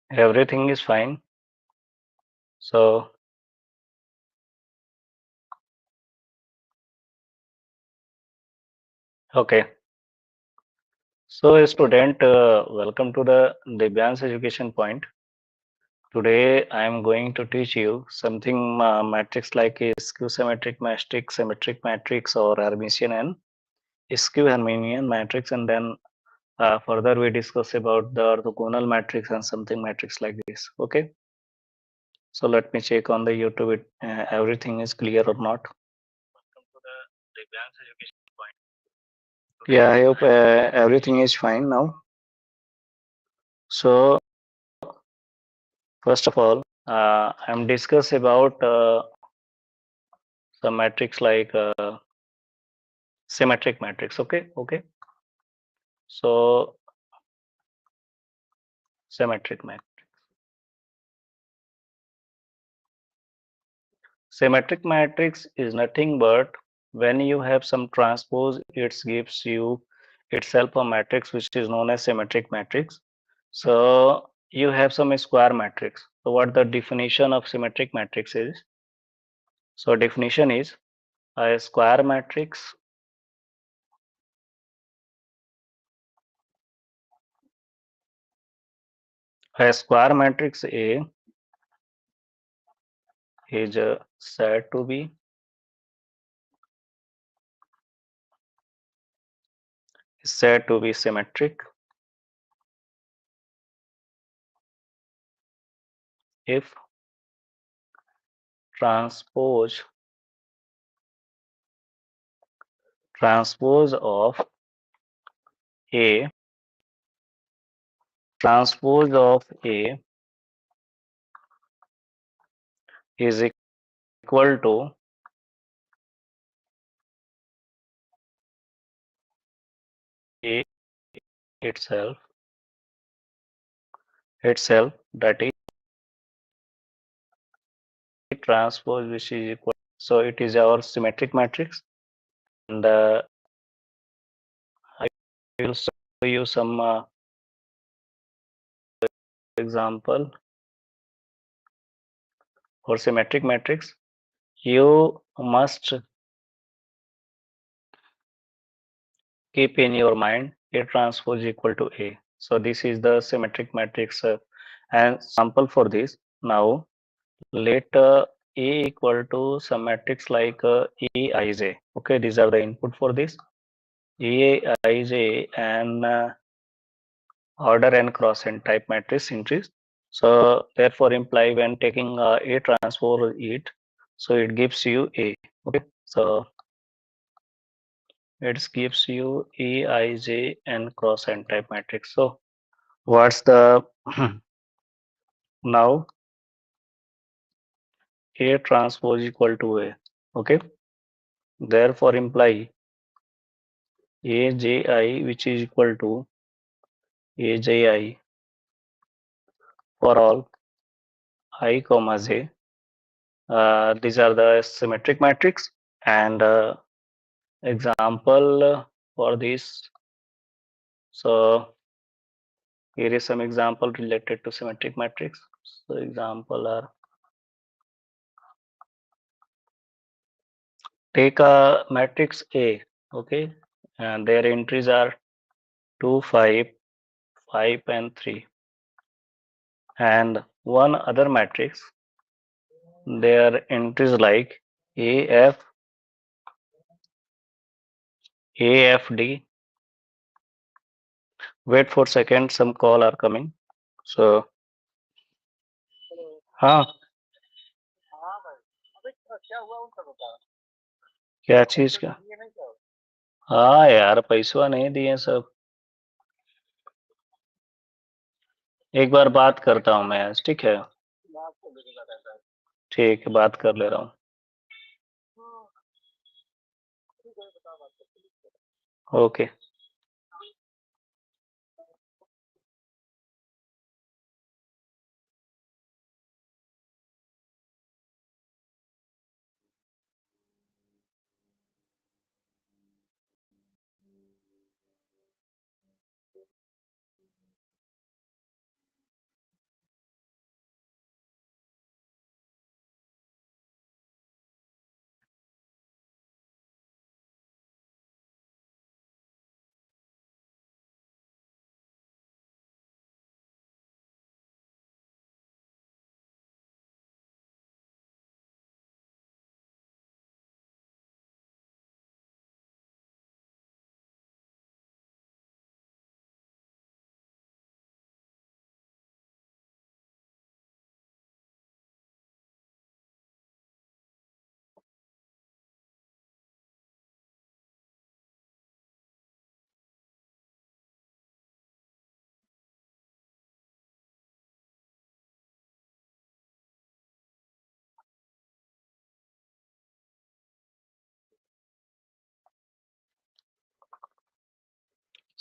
Everything is fine. So, okay. So, student, welcome to the Divyan's Education Point. Today, I am going to teach you something matrix like a skew-symmetric matrix, symmetric matrix, or Hermitian and Skew-Hermitian matrix, and then further we discuss about the orthogonal matrix and something matrix like this. Okay. So let me check on the YouTube. Everything is clear or not? Welcome to the Divyan's Education Point. Yeah, I hope everything is fine now. So first of all, I'm discuss about some matrix like symmetric matrix. Okay. So symmetric matrix. Symmetric matrix is nothing but when you have some transpose, it gives you itself a matrix which is known as symmetric matrix. So you have some square matrix. So what the definition of symmetric matrix is? So definition is a square matrix. A square matrix A is said to be symmetric if transpose of A transpose of A is equal to A itself, that is transpose which is equal. So it is our symmetric matrix, and I will show you some example for symmetric matrix. You must keep in your mind A transpose equal to A. So this is the symmetric matrix and sample for this. Now let A equal to some matrix like Eij. Okay, these are the input for this Eij and order n cross n type matrix entries. So therefore imply when taking A transpose it, so it gives you A. Okay, so it gives you Eij n cross n type matrix. So what's the now A transpose equal to A. Okay, therefore imply Aj which is equal to Aj for all I comma j. These are the symmetric matrix and example for this. So here is some example related to symmetric matrix. So example are, take a matrix A, okay, and their entries are 2, 5, 5 and 3, and one other matrix, their entries like AF, AFD. Wait for a second, some call are coming. So हाँ, क्या चीज का? हाँ यार, पैसवा नहीं दिए सब। एक बार बात करता हूँ मैं आज, ठीक है? ठीक है, बात कर ले रहा हूँ। Okay.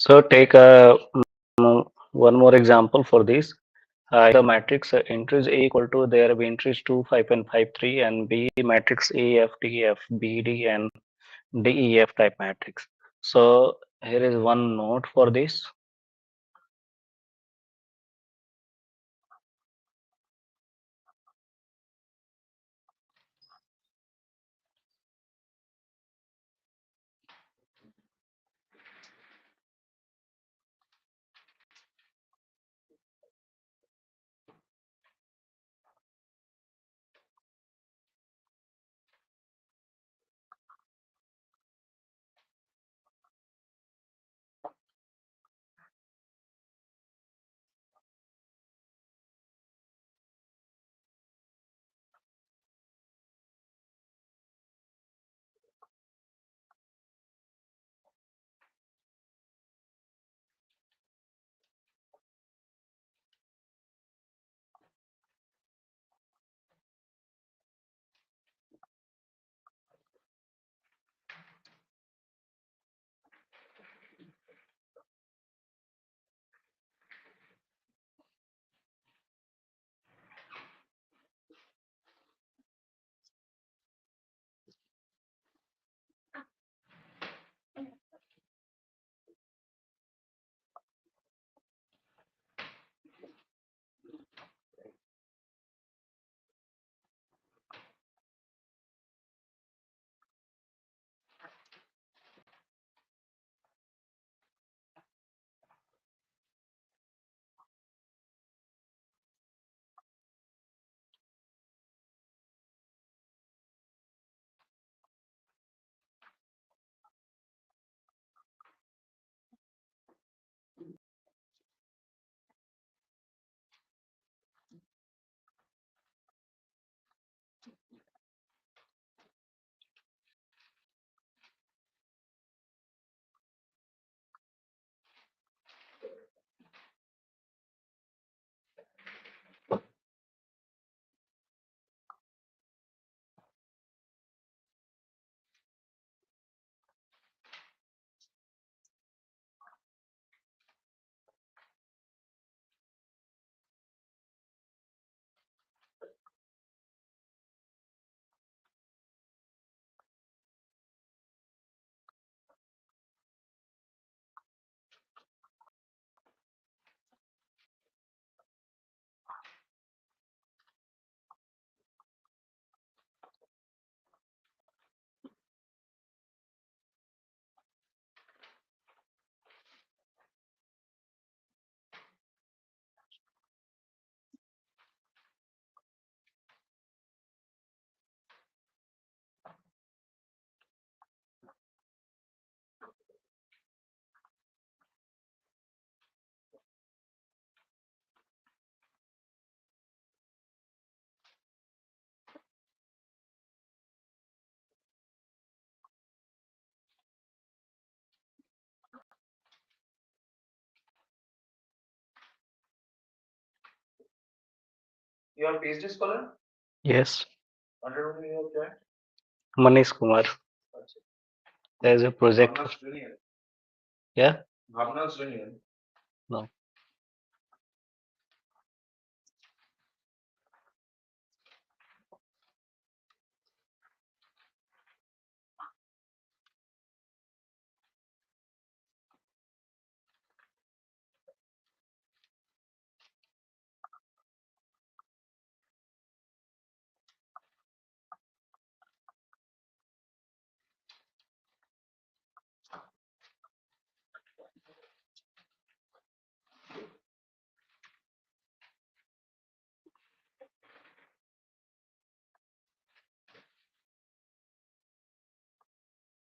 So take one more example for this. The matrix entries A equal to there be entries 2, 5, and 5, 3, and B matrix A, F, D, F, B, D, and D, E, F type matrix. So here is one note for this. Your PhD scholar? Yes, Under whom you have joined? Manish Kumar. There is a project. Bhavna's junior. Yeah, Bhavna's junior. no.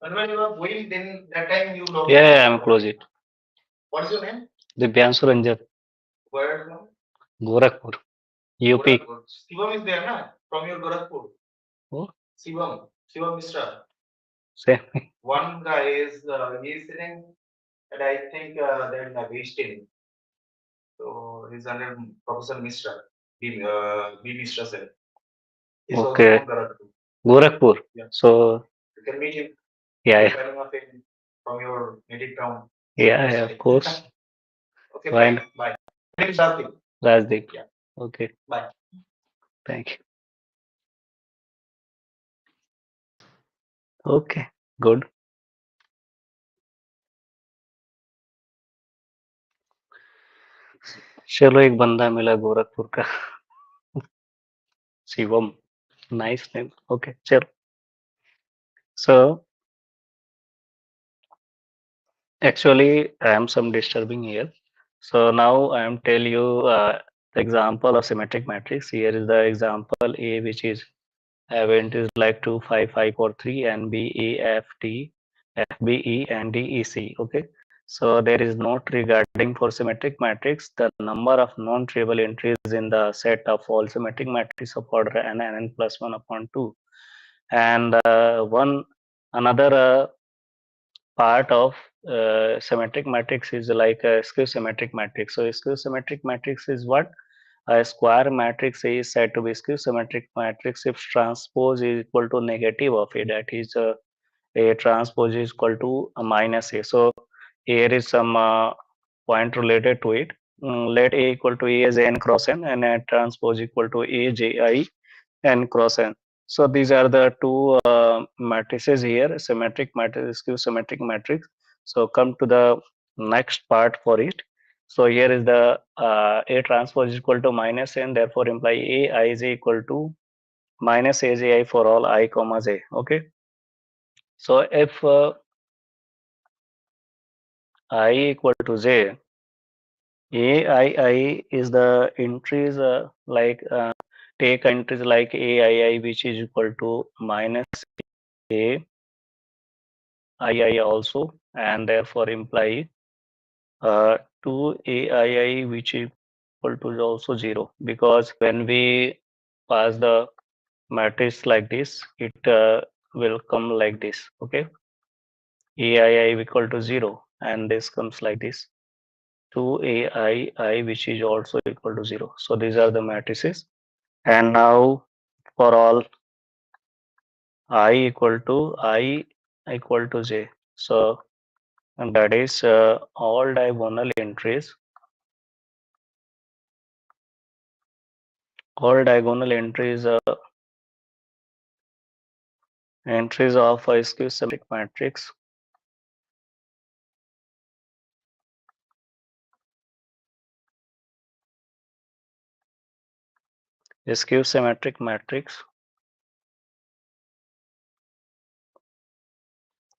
And when you were going, then that time you logged Yeah, in? yeah, I'm close it. What's your name? Divyanshu Ranjan, Where from? Gorakhpur, UP. Gorakhpur. Shivam is there, na? From your Gorakhpur. Oh, Shivam. Shivam Mishra. same. One guy is, he is sitting, and I think they're in the Westin. So he's under Professor Mishra. B. Mishra sir. He's also Okay, from Gorakhpur. Gorakhpur. Yeah. So You can meet him. yeah, You're yeah. signing off him from your native town. Yeah, yeah, of course. Okay, Why fine. not? Bye. My name is Rajdeep. Rajdeep. Yeah. Okay, Bye. thank you. Okay, good. चलो एक बंदा मिला गोरखपुर का Shivam nice name okay चलो so actually I am some disturbing here so now I am tell you the example of symmetric matrix here is the example A which is event is like 2 5 5 4 3 and B E F T F B E and D E C okay so there is note regarding for symmetric matrix the number of non-trivial entries in the set of all symmetric matrices of order n plus 1 upon 2 and one another part of symmetric matrix is like a skew symmetric matrix so skew symmetric matrix is what a square matrix is said to be skew symmetric matrix if transpose is equal to negative of it that is a transpose is equal to a minus a so here is some point related to it let a equal to a as n cross n and a transpose equal to a j I n cross n. So these are the two matrices here, symmetric matrix, skew symmetric matrix. So come to the next part for it. So here is the A transpose is equal to minus n, therefore imply A I is equal to minus A j I for all I comma j. Okay. So if I equal to j, A I is the entries like take entries like A I which is equal to minus A II also and therefore imply 2 AII which is equal to also 0 because when we pass the matrix like this it will come like this okay AII equal to 0 and this comes like this 2 AII which is also equal to 0 so these are the matrices and now for all I equal to j so and that is all diagonal entries entries of a skew-symmetric matrix a skew-symmetric matrix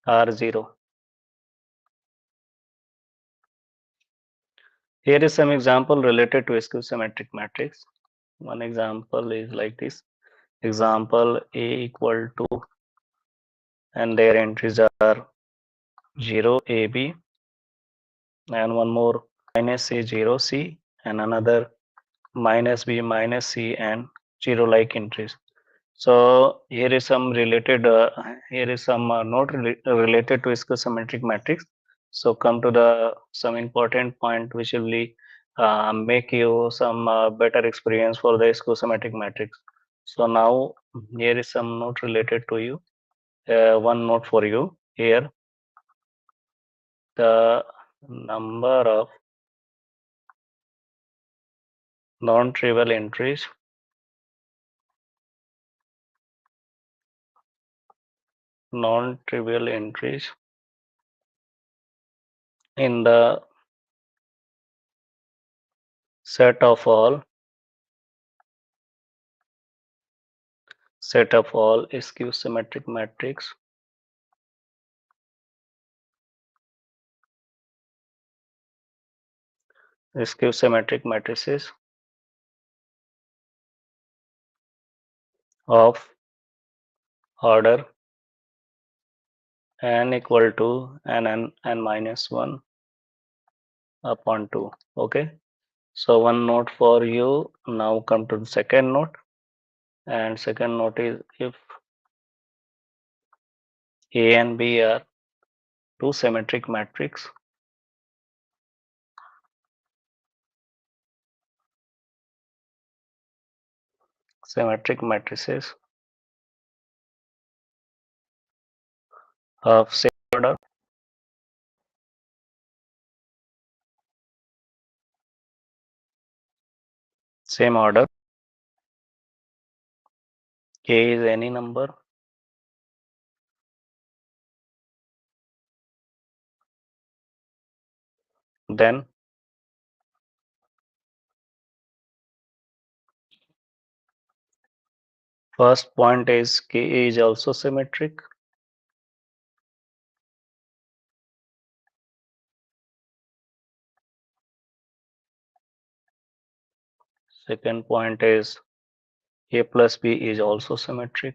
are 0. Here is some example related to a skew-symmetric matrix. One example is like this. Example A equal to and their entries are 0 AB and one more minus A 0 C and another minus B minus C and 0 like entries. So here is some related here is some note related to skew-symmetric matrix. So come to the some important point which will be, make you some better experience for the skew-symmetric matrix. So now here is some note related to you. One note for you here. The number of non-trivial entries non-trivial entries in the set of all skew-symmetric matrix skew-symmetric matrices of order n equal to n minus 1 upon 2 okay so one note for you now come to the second note and second note is if A and B are two symmetric matrices of same order same order. K is any number. Then first point is K is also symmetric. Second point is A plus B is also symmetric.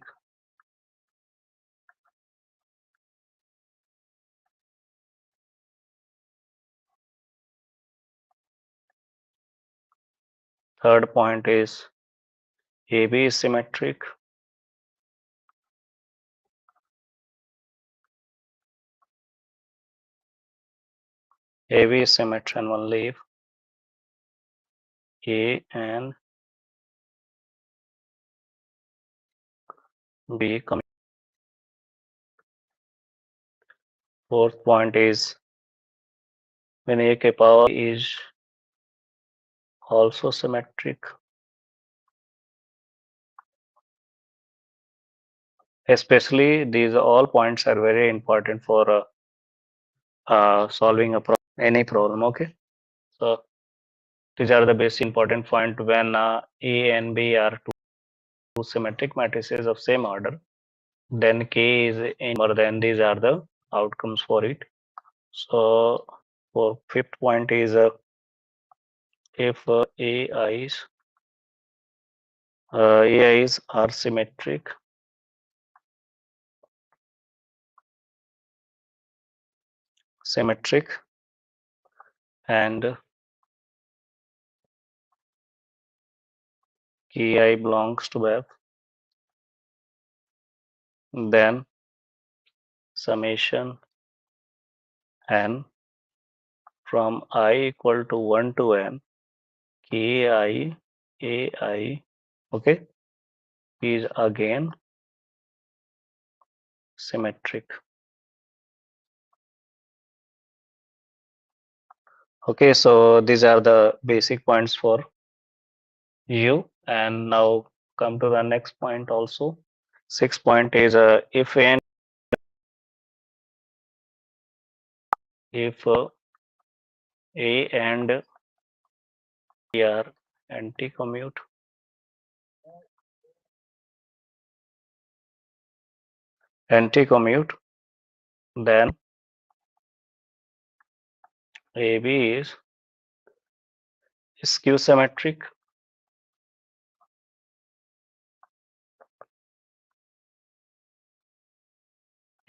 Third point is AB is symmetric. AB is symmetric and only if A and B commute. Fourth point is when A k power is also symmetric. Especially these all points are very important for solving any problem. Okay, so these are the basic important point when A and B are two symmetric matrices of same order. Then K is a number. Then these are the outcomes for it. So for fifth point is if AIs are symmetric and Ki belongs to F, then summation n from I equal to 1 to n Ki AI, okay, is again symmetric. Okay, so these are the basic points for you. And now come to the next point also. Sixth point is if A and B are anti-commute, then AB is skew-symmetric.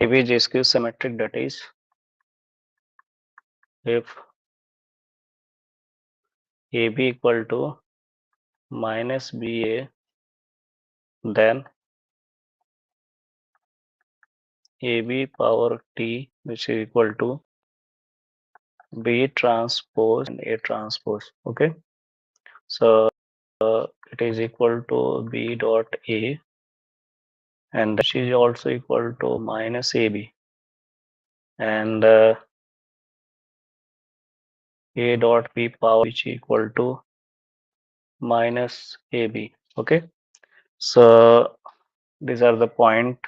AB is skew-symmetric, that is if AB equal to minus BA, then AB power T, which is equal to B transpose and A transpose. Okay, so it is equal to B dot A, and which is also equal to minus AB, and A dot B power which is equal to minus AB. Okay, so these are the point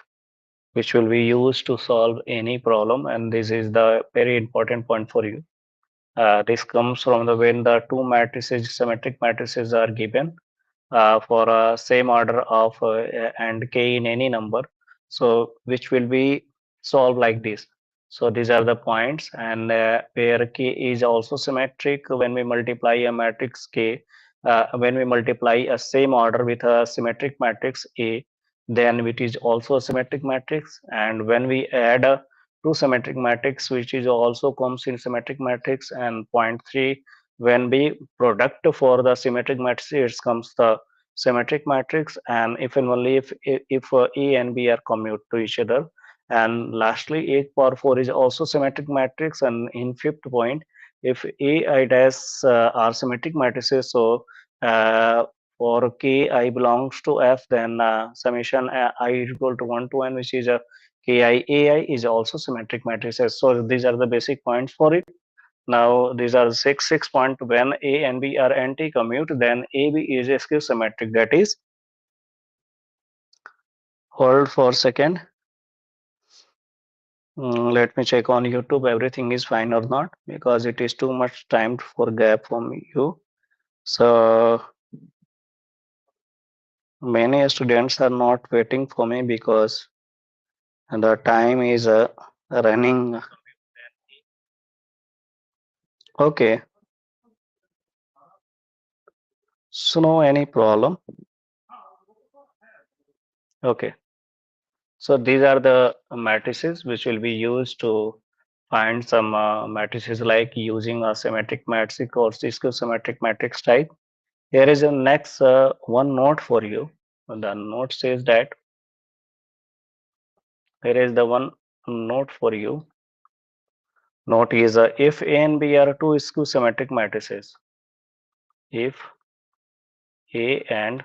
which will be used to solve any problem, and this is the very important point for you. This comes from the when the two matrices, symmetric matrices are given for a same order of and k in any number, so which will be solved like this. So these are the points, and where k is also symmetric when we multiply a matrix k, when we multiply a same order with a symmetric matrix A, then it is also a symmetric matrix. And when we add a two symmetric matrix which is also comes in symmetric matrix, and point 3, when we product for the symmetric matrix comes the symmetric matrix, and if and only if A and B are commute to each other. And lastly, A power 4 is also symmetric matrix. And in fifth point, if A I dash are symmetric matrices, so uh, for K I belongs to F, then summation I is equal to 1 to n, which is a Ki AI is also symmetric matrices. So these are the basic points for it. Now these are six point. When A and B are anti-commute, then AB is a skew-symmetric. That is, hold for a second. Let me check on YouTube everything is fine or not, because it is too much time for gap from you. So many students are not waiting for me because the time is running. Okay, so no any problem. Okay, so these are the matrices which will be used to find some matrices, like using a symmetric matrix or skew-symmetric matrix type. Here is a next one note for you. The note says that, here is the one note for you. Note is if A and B are two skew-symmetric matrices, if A and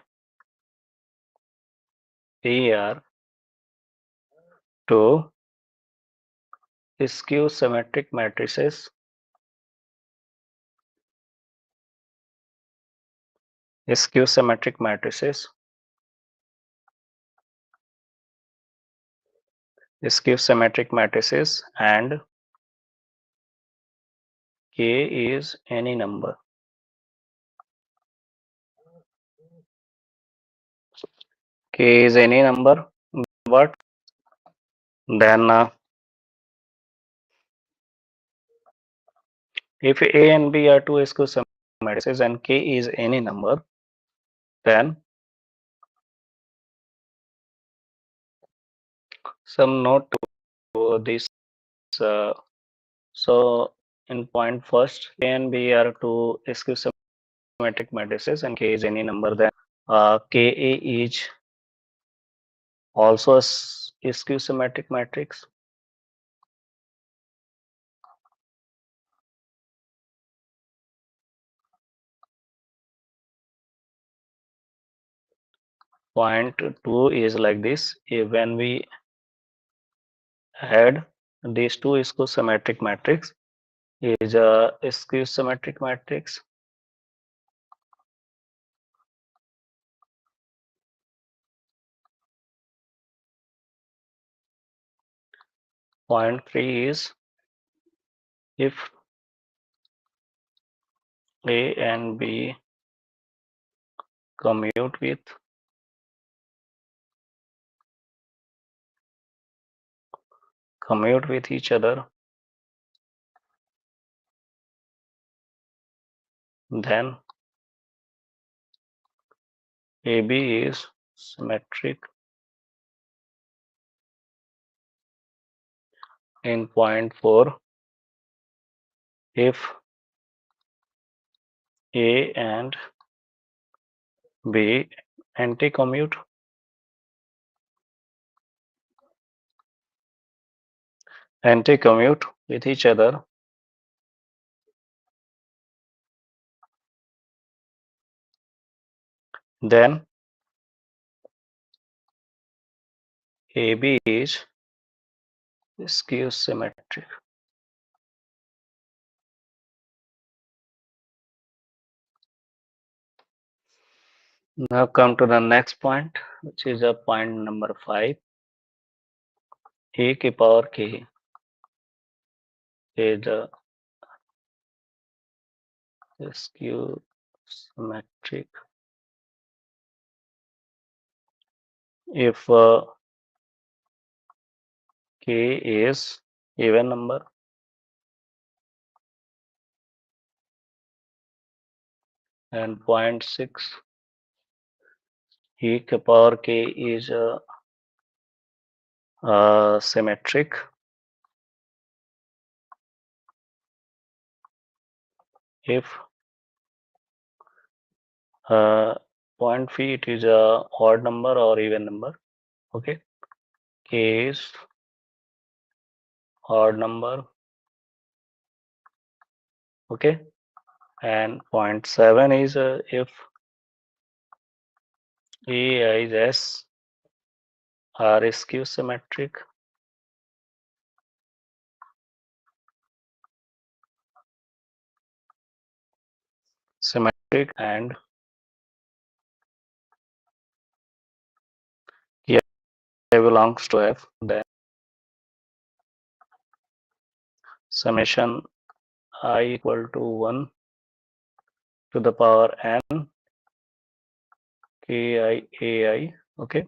B are two skew-symmetric matrices, skew-symmetric matrices, skew-symmetric matrices, and K is any number. K is any number. What? Then if A and B are two skew-symmetric matrices and K is any number, then some note to this. Uh, so in point first, A and B are two skew-symmetric matrices and K is any number. Then Ka is also a skew-symmetric matrix. Point two is like this: when we add these two skew-symmetric matrix, is a skew-symmetric matrix. Point three is if A and B commute with each other, then AB is symmetric. In point four, if A and B anti-commute with each other, then AB is skew-symmetric. Now come to the next point, which is a point number 5. A की power k is a skew-symmetric if k is even number and point 6 e की power k is symmetric if point phi it is a odd number or even number. Okay, k is odd number. Okay, and point 7 is if A is S are skew-symmetric. symmetric, and here belongs to F, then summation I equal to 1 to the power n ki ai, okay,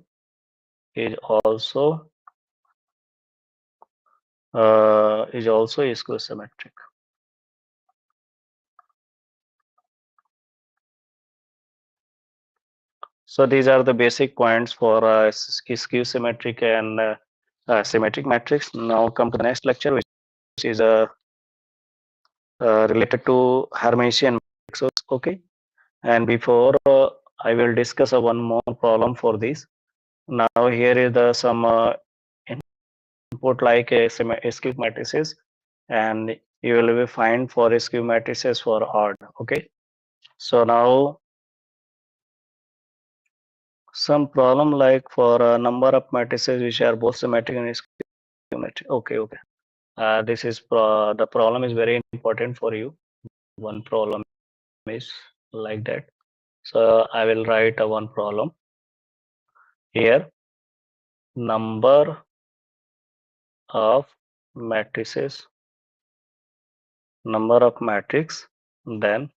is also a skew-symmetric. So these are the basic points for skew-symmetric and symmetric matrix. Now come to the next lecture, which is related to Hermitian matrices. Okay, and before I will discuss one more problem for this. Now here is the some input like a skew matrices, and you will be find for skew matrices for odd. Okay, so now some problem like for a number of matrices which are both symmetric and skew-symmetric. Okay. This is the problem is very important for you. One problem is like that. So I will write one problem here. Number of matrices, number of matrix, then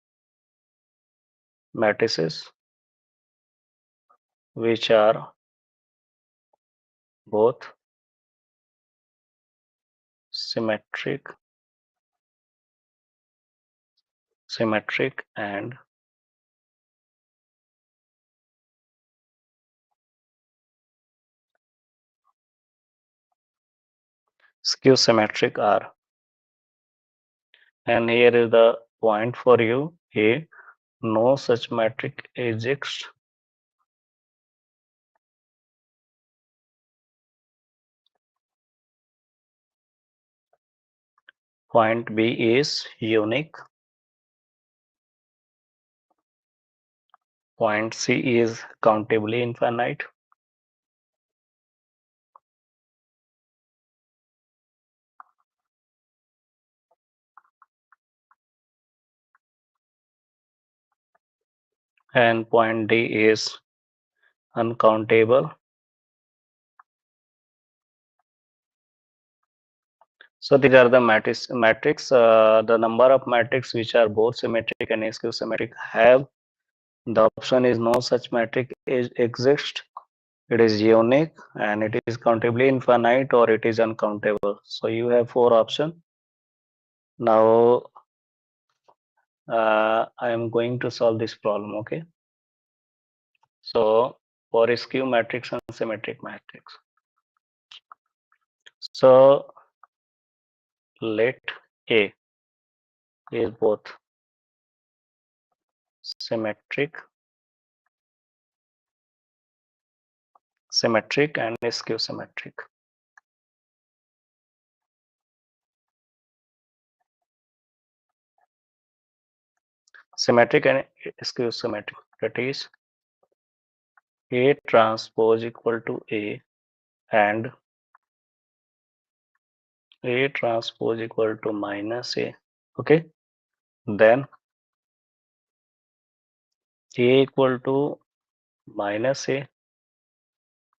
matrices which are both symmetric, and skew-symmetric are. And here is the point for you. Here, no such matrix exists. Point B is unique. Point C is countably infinite. And point D is uncountable. So these are the matrix. The number of matrix which are both symmetric and skew-symmetric have the option is no such matrix exists. It is unique and it is countably infinite or it is uncountable. So you have four options. Now I am going to solve this problem. Okay. So for a skew matrix and symmetric matrix. So let A is both symmetric and skew-symmetric. Symmetric and skew-symmetric. That is A transpose equal to A and A transpose equal to minus A. Okay. Then A equal to minus A.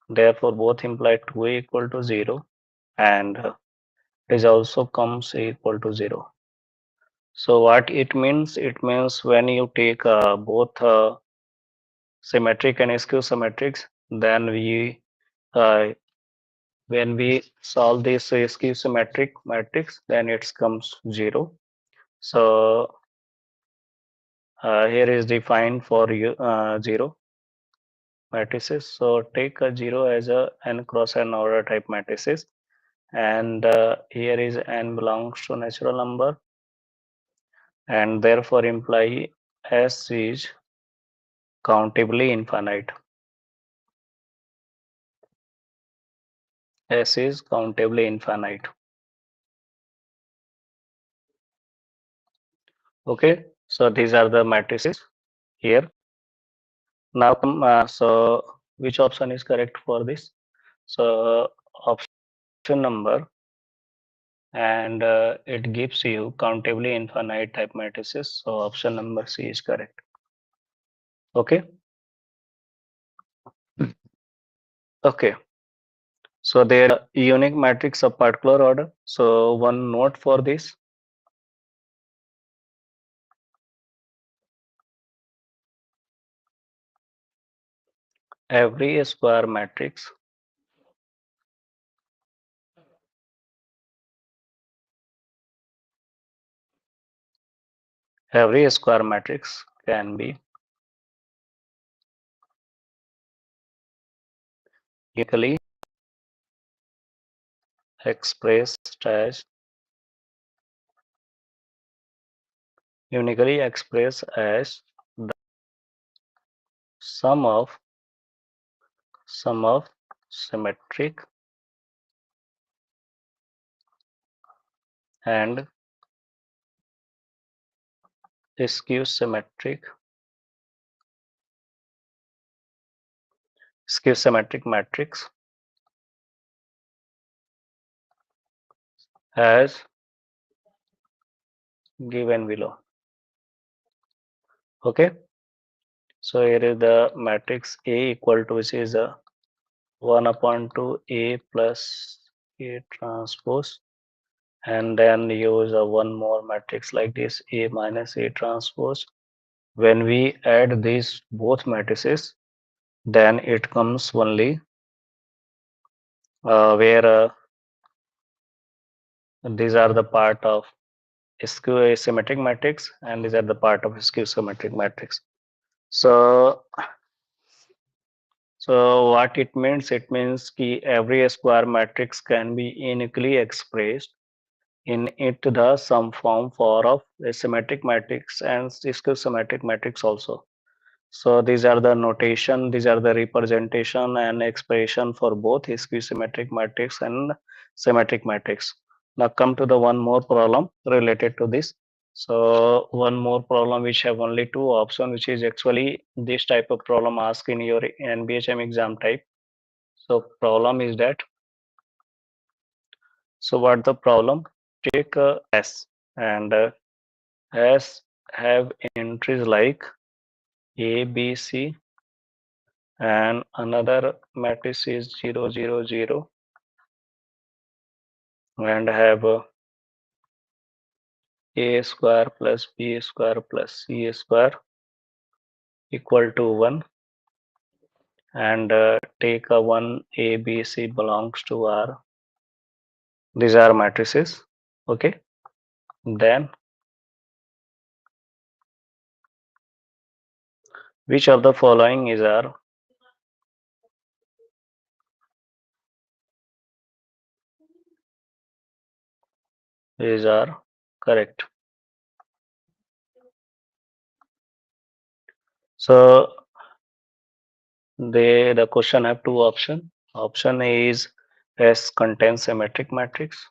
Therefore, both imply 2A equal to 0 and it also comes A equal to 0. So what it means? It means when you take both symmetric and skew-symmetrics, then uh, when we solve this skew-symmetric matrix, then it comes 0. So here is defined for you 0 matrices. So take a 0 as a n cross n order type matrices, and here is n belongs to natural number, and therefore imply S is countably infinite. S is countably infinite. Okay, so these are the matrices here. Now, so which option is correct for this? So option number and it gives you countably infinite type matrices. So option number C is correct. Okay. Okay. So there are unique matrix of particular order. So one note for this: every square matrix, every square matrix can be uniquely expressed as the sum of symmetric and skew-symmetric matrix as given below. Okay, so here is the matrix A equal to, which is a 1 upon 2 A plus A transpose, and then use a one more matrix like this, A minus A transpose. When we add these both matrices, then it comes only where these are the part of skew-symmetric matrix and these are the part of skew-symmetric matrix. So what it means? It means that every square matrix can be uniquely expressed in it the sum form for of a symmetric matrix and skew-symmetric matrix also. So these are the notation, these are the representation and expression for both skew-symmetric matrix and symmetric matrix. Now come to the one more problem related to this. So one more problem which have only two options, which is actually this type of problem asked in your NBHM exam type. So problem is that, so what the problem? Take S, and S have entries like A, B, C, and another matrix is 0 0 0 and have A square plus B square plus C square equal to 1, and take a 1 A B C belongs to R. These are matrices. Okay, then which of the following are correct? So the question have two option. Option A is S contains symmetric matrix,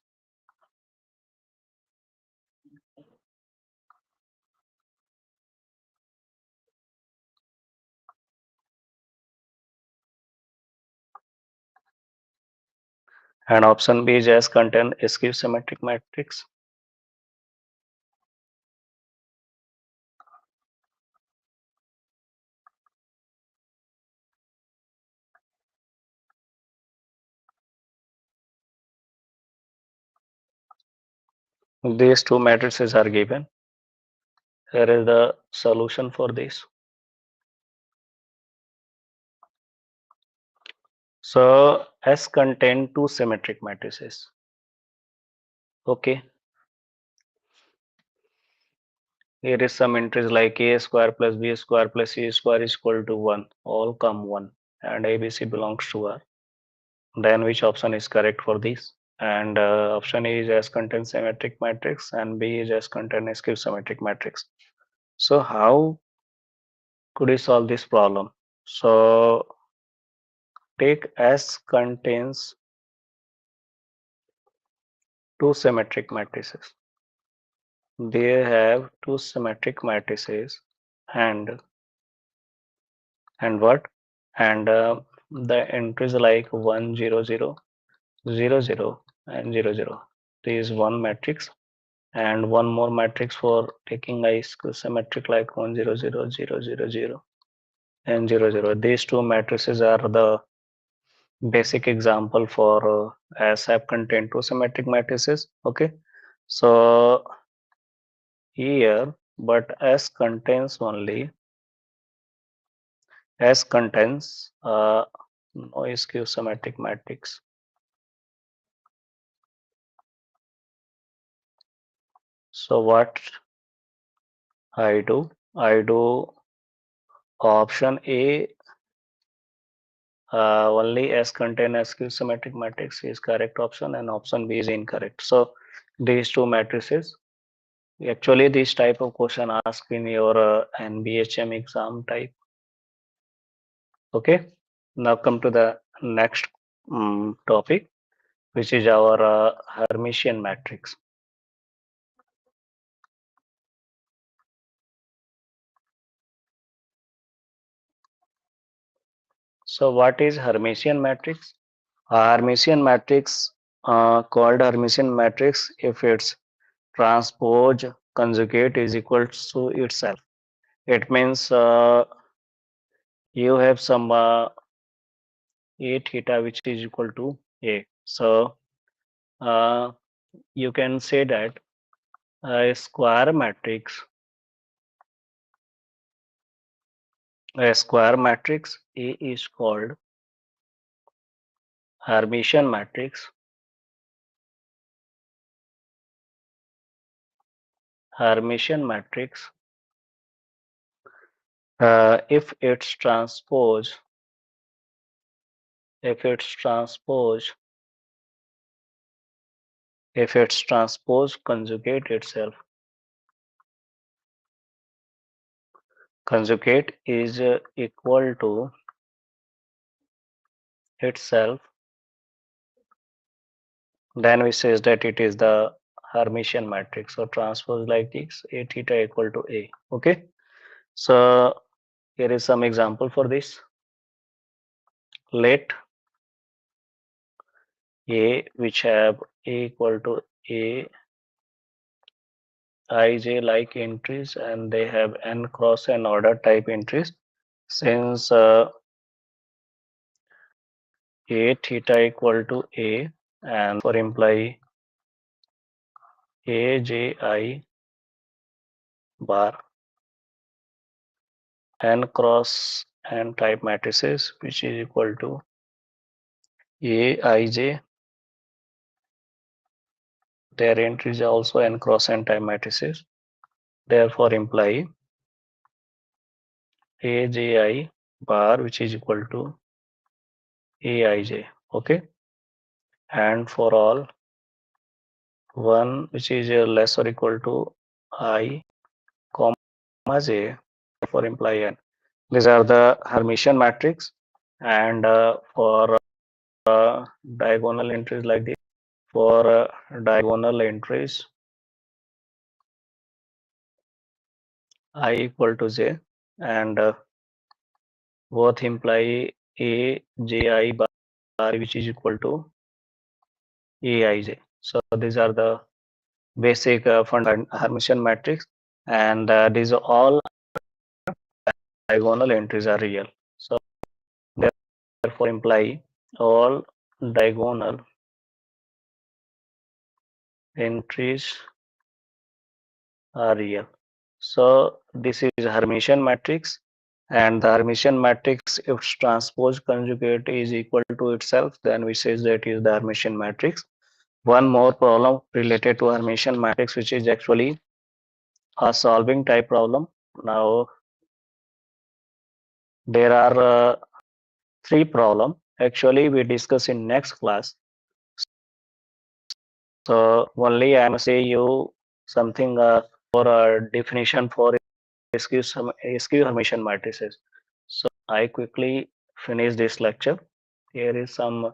and option B is S contain skew symmetric matrix. These two matrices are given. Here is the solution for this. So S contain two symmetric matrices. Okay, here is some entries like A square plus B square plus C square is equal to 1. All come 1, and ABC belongs to R. Then which option is correct for this? And option A is S contain symmetric matrix and B is S contain skew symmetric matrix. So how could we solve this problem? So take S contains two symmetric matrices. They have two symmetric matrices, and what? And the entries like 1 0 0 0 0 and 0 0. This is one matrix, and one more matrix for taking a symmetric like 1 0 0 0 0 0 and 0 0. These two matrices are the basic example for S have contained two symmetric matrices. Okay, so here, but S contains no skew-symmetric matrix. So what I do option A, only S contain a skew-symmetric matrix is correct option, and option B is incorrect. So these two matrices, actually this type of question asked in your NBHM exam type. Okay, now come to the next topic, which is our Hermitian matrix. So what is Hermitian matrix? Hermitian matrix, called Hermitian matrix if its transpose conjugate is equal to itself. It means you have some A theta which is equal to A. So uh, you can say that a square matrix A is called Hermitian matrix. Hermitian matrix if its transpose if its transpose conjugate itself, conjugate is equal to itself, then we says that it is the Hermitian matrix. So transpose like this, A theta equal to A. Okay, so here is some example for this. Let A which have A equal to A ij like entries, and they have n cross n order type entries. Since A theta equal to A, and for imply AJI bar n cross n type matrices, which is equal to Aij, their entries are also n cross n type matrices, therefore imply AJI bar which is equal to Aij. Okay, and for all 1 which is less or equal to I comma j, therefore imply n. These are the Hermitian matrix, and for diagonal entries like this, for diagonal entries I equal to j, and both imply A ji bar which is equal to Aij. So these are the basic Hermitian matrix, and these all diagonal entries are real. So therefore imply all diagonal entries are real. So this is Hermitian matrix, and the Hermitian matrix, if transpose conjugate is equal to itself, then we say that is the Hermitian matrix. One more problem related to Hermitian matrix, which is actually a solving type problem. Now there are three problem. Actually, we discuss in next class. So only I am say you something for a definition for Skew-Hermitian matrices. So I quickly finish this lecture. Here is some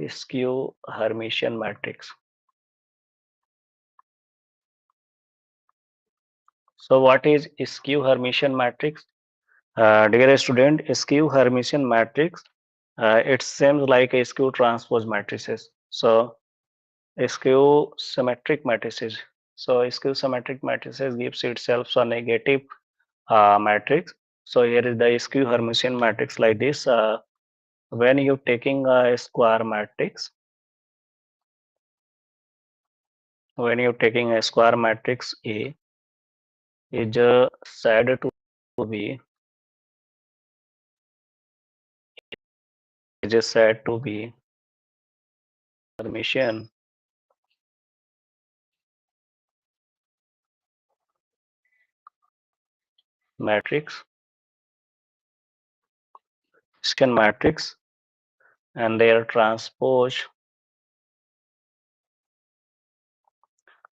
Skew-Hermitian matrix. So what is Skew-Hermitian matrix? Dear student, Skew-Hermitian matrix, it seems like a skew transpose matrices. So Skew-symmetric matrices. So skew-symmetric matrices gives itself a negative matrix. So here is the Skew-Hermitian matrix like this. When you taking a square matrix, when you're taking a square matrix A is said to be said to be Hermitian matrix, scan matrix, and their transpose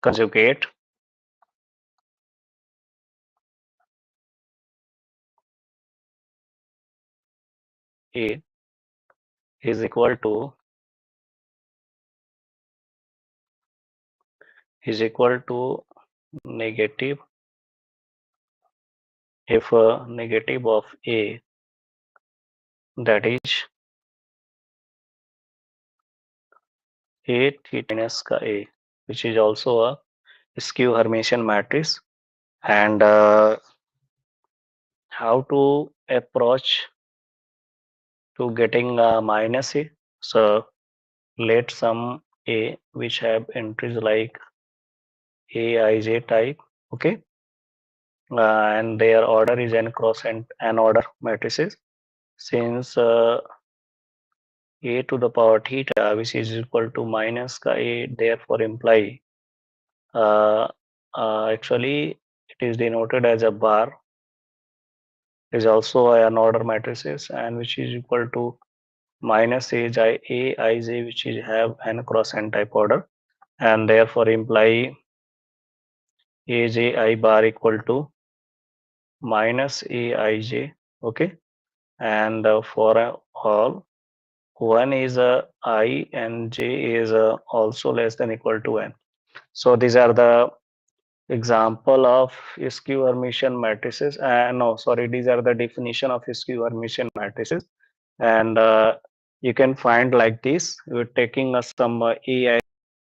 conjugate A is equal to negative if negative of A, that is A theta minus ka A, which is also a skew Hermitian matrix. And how to approach to getting minus A? So let some A which have entries like Aij type, okay, and their order is n cross n order matrices. Since A to the power theta, which is equal to minus ka A, therefore imply actually it is denoted as a bar, is also an order matrices, and which is equal to minus Aij, which is have n cross n type order, and therefore imply Aj bar equal to minus Aij, okay, and for all one is I and j is also less than equal to n. So these are the example of Skew-Hermitian matrices. No, sorry, these are the definition of Skew-Hermitian matrices, and you can find like this. We're taking some Aij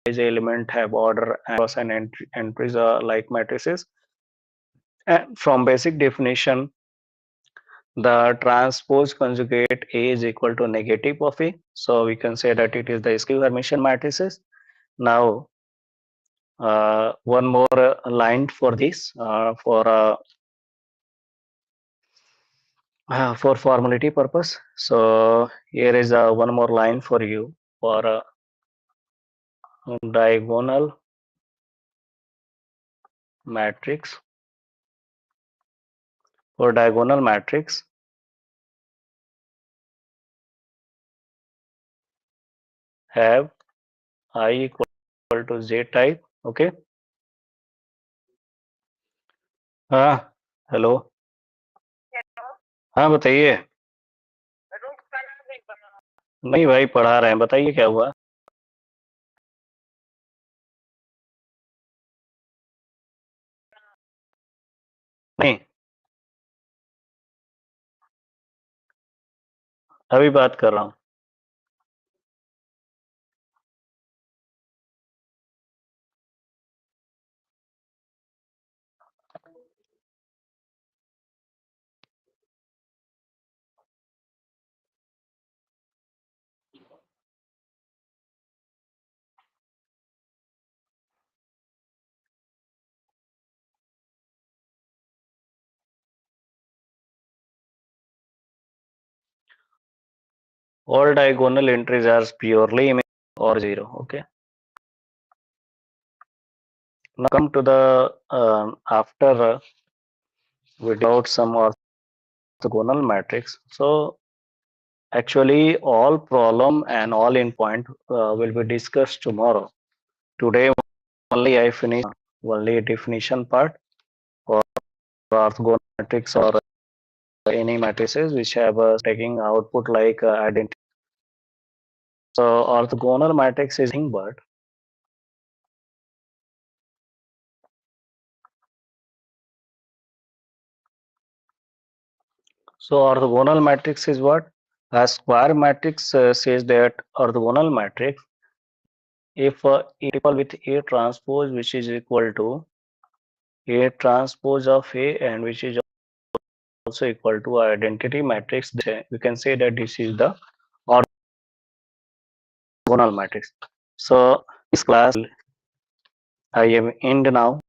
element have order and cross and entries like matrices, and from basic definition, the transpose conjugate A is equal to negative of A. So we can say that it is the Skew-Hermitian matrices. Now, one more line for this, for formality purpose. So here is one more line for you for diagonal matrix. For diagonal matrix, have I equal to J type. Okay. हाँ, hello. हाँ, बताइए. नहीं भाई, पढ़ा रहे हैं, बताइए क्या हुआ. नहीं, अभी बात कर रहा हूँ. All diagonal entries are purely image or zero. Okay. Now come to the after we did some orthogonal matrix. So actually all problem and all in point will be discussed tomorrow. Today only I finish only definition part for orthogonal matrix or any matrices which have taking output like identity. So orthogonal matrix is nothing but so orthogonal matrix is what? A square matrix says that orthogonal matrix if equal with A transpose, which is equal to A transpose of A, and which is also equal to identity matrix, we can say that this is the orthogonal matrix. So this class I am end now.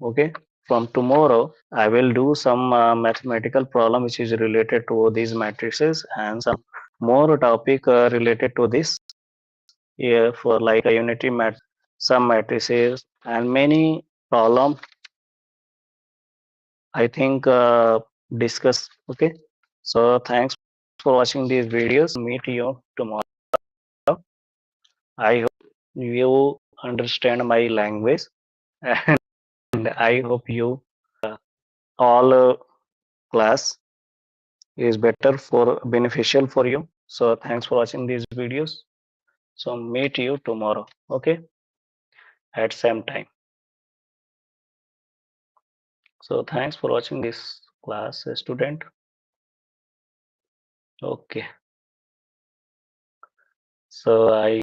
Okay. From tomorrow, I will do some mathematical problem which is related to these matrices and some more topic related to this. Yeah, for like a unity mat, some matrices and many problem. I think discuss. So thanks for watching these videos. Meet you tomorrow. I hope you understand my language and I hope you all class is better for beneficial for you. So thanks for watching these videos. So meet you tomorrow. Okay, at same time. So thanks for watching this class, student. Okay. So I